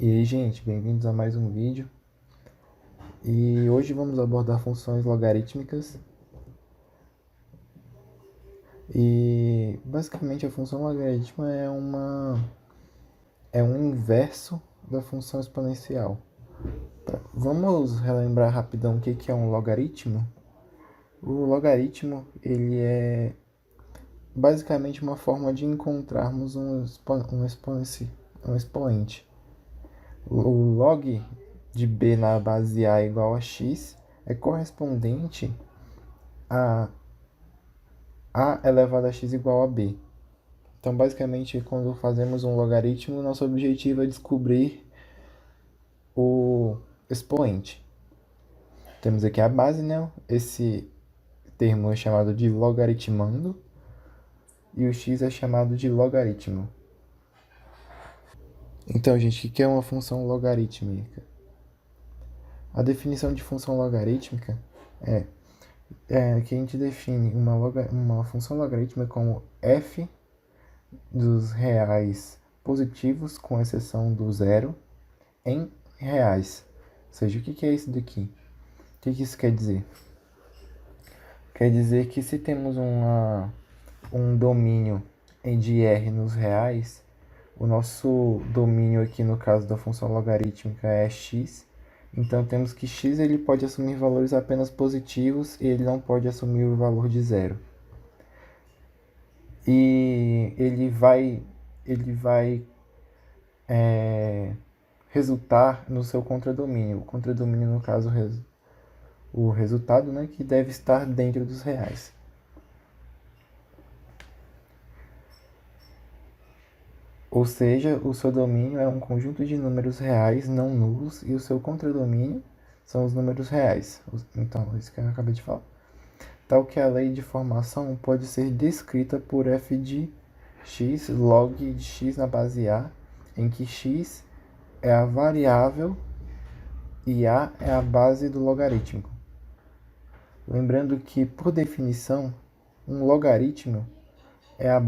E aí, gente, bem-vindos a mais um vídeo. E hoje vamos abordar funções logarítmicas. E basicamente a função logarítmica é um inverso da função exponencial. Vamos relembrar rapidão o que é um logaritmo? O logaritmo ele é basicamente uma forma de encontrarmos um expoente. O log de b na base a igual a x é correspondente a elevado a x igual a b. Então, basicamente, quando fazemos um logaritmo, nosso objetivo é descobrir o expoente. Temos aqui a base, né? Esse termo é chamado de logaritmando e o x é chamado de logaritmo. Então, gente, o que é uma função logarítmica? A definição de função logarítmica é que a gente define uma função logarítmica como f dos reais positivos, com exceção do zero, em reais. Ou seja, o que é isso daqui? O que isso quer dizer? Quer dizer que se temos um domínio de R nos reais, o nosso domínio aqui no caso da função logarítmica é x, então temos que x ele pode assumir valores apenas positivos e ele não pode assumir o valor de zero. E ele vai resultar no seu contradomínio. O contradomínio, no caso, o resultado, né, que deve estar dentro dos reais. Ou seja, o seu domínio é um conjunto de números reais não nulos e o seu contradomínio são os números reais. Então, isso que eu acabei de falar. Tal que a lei de formação pode ser descrita por f de x log de x na base a, em que x é a variável e a é a base do logarítmico. Lembrando que, por definição, um logaritmo é a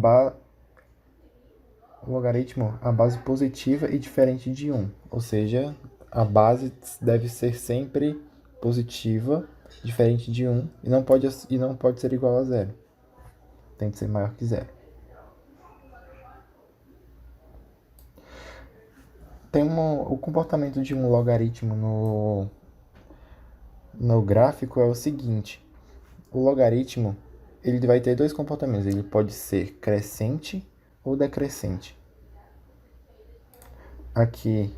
base positiva e diferente de 1. Ou seja, a base deve ser sempre positiva, diferente de 1, e não pode ser igual a zero. Tem que ser maior que zero. O comportamento de um logaritmo no gráfico é o seguinte. O logaritmo ele vai ter dois comportamentos. Ele pode ser crescente ou decrescente. Aqui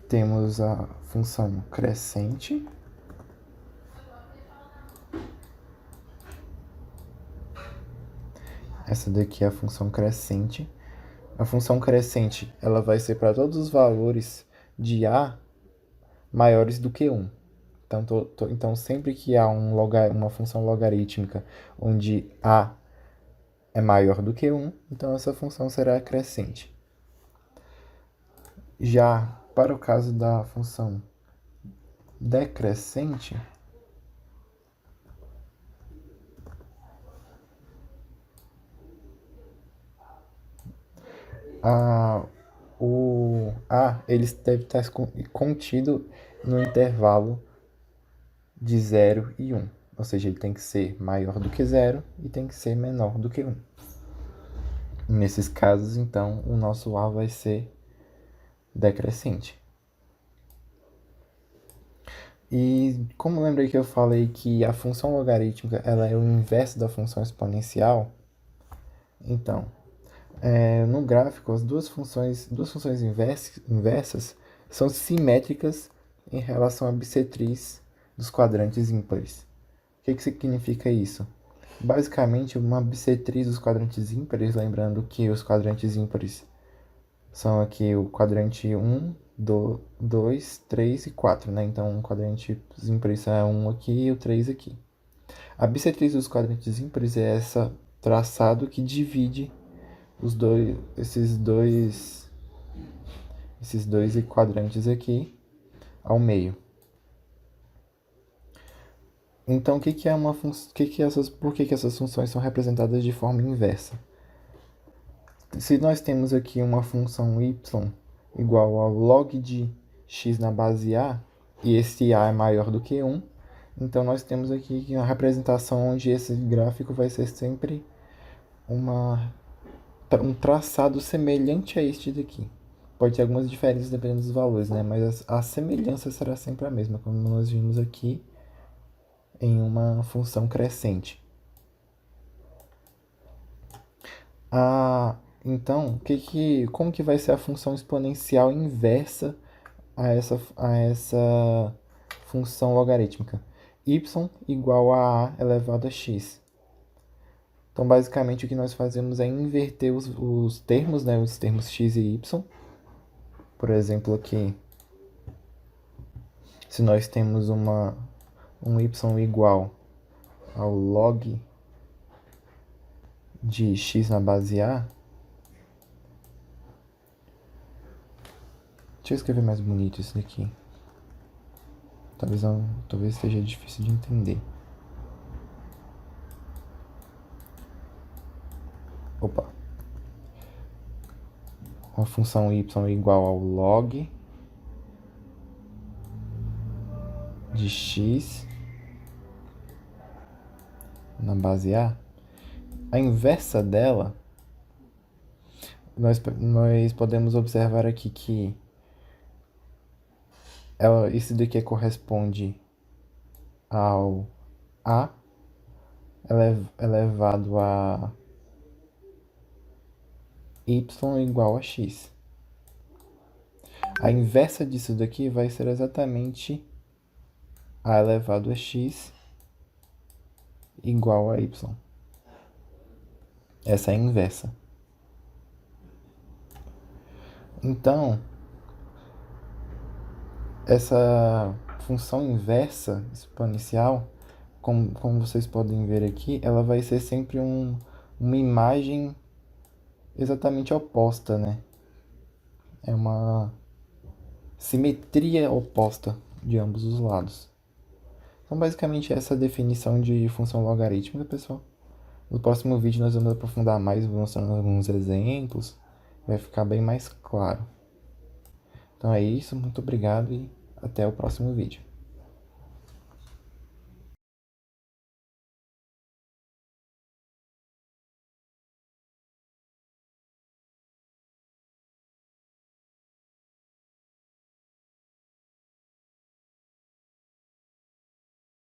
temos a função crescente. Essa daqui é a função crescente. A função crescente ela vai ser para todos os valores de a maiores do que 1. Então sempre que há uma função logarítmica onde a é maior do que 1, então essa função será crescente. Já para o caso da função decrescente, o a ele deve estar contido no intervalo de 0 e 1. Ou seja, ele tem que ser maior do que 0 e tem que ser menor do que 1. Nesses casos, então, o nosso a vai ser decrescente. E como lembrei que eu falei que a função logarítmica ela é o inverso da função exponencial, então, no gráfico, as duas funções inversas são simétricas em relação à bissetriz dos quadrantes ímpares. O que significa isso? Basicamente, uma bissetriz dos quadrantes ímpares, lembrando que os quadrantes ímpares são aqui o quadrante 1, 2, 3 e 4, né? Então, o quadrante ímpares é 1 aqui e o 3 aqui. A bissetriz dos quadrantes ímpares é essa traçado que divide esses dois quadrantes aqui ao meio. Então, por que essas funções são representadas de forma inversa? Se nós temos aqui uma função y igual ao log de x na base A, e esse A é maior do que 1, então nós temos aqui a representação onde esse gráfico vai ser sempre um traçado semelhante a este daqui. Pode ter algumas diferenças dependendo dos valores, né? Mas a semelhança será sempre a mesma, como nós vimos aqui em uma função crescente. Então, como que vai ser a função exponencial inversa a essa função logarítmica? Y igual a elevado a x. Então, basicamente, o que nós fazemos é inverter os termos, né? Os termos x e y. Por exemplo, aqui, se nós temos um y igual ao log de x na base A, deixa eu escrever mais bonito isso daqui. Talvez esteja difícil de entender. Opa. Uma função y igual ao log de x na base A. A inversa dela, nós podemos observar aqui que isso daqui corresponde ao A elevado a y igual a x. A inversa disso daqui vai ser exatamente A elevado a x igual a y. Essa é a inversa. Então, essa função inversa exponencial, como vocês podem ver aqui, ela vai ser sempre uma imagem exatamente oposta, né? É uma simetria oposta de ambos os lados. Então, basicamente, essa é a definição de função logarítmica, pessoal. No próximo vídeo nós vamos aprofundar mais, mostrando alguns exemplos, vai ficar bem mais claro. Então é isso, muito obrigado e até o próximo vídeo.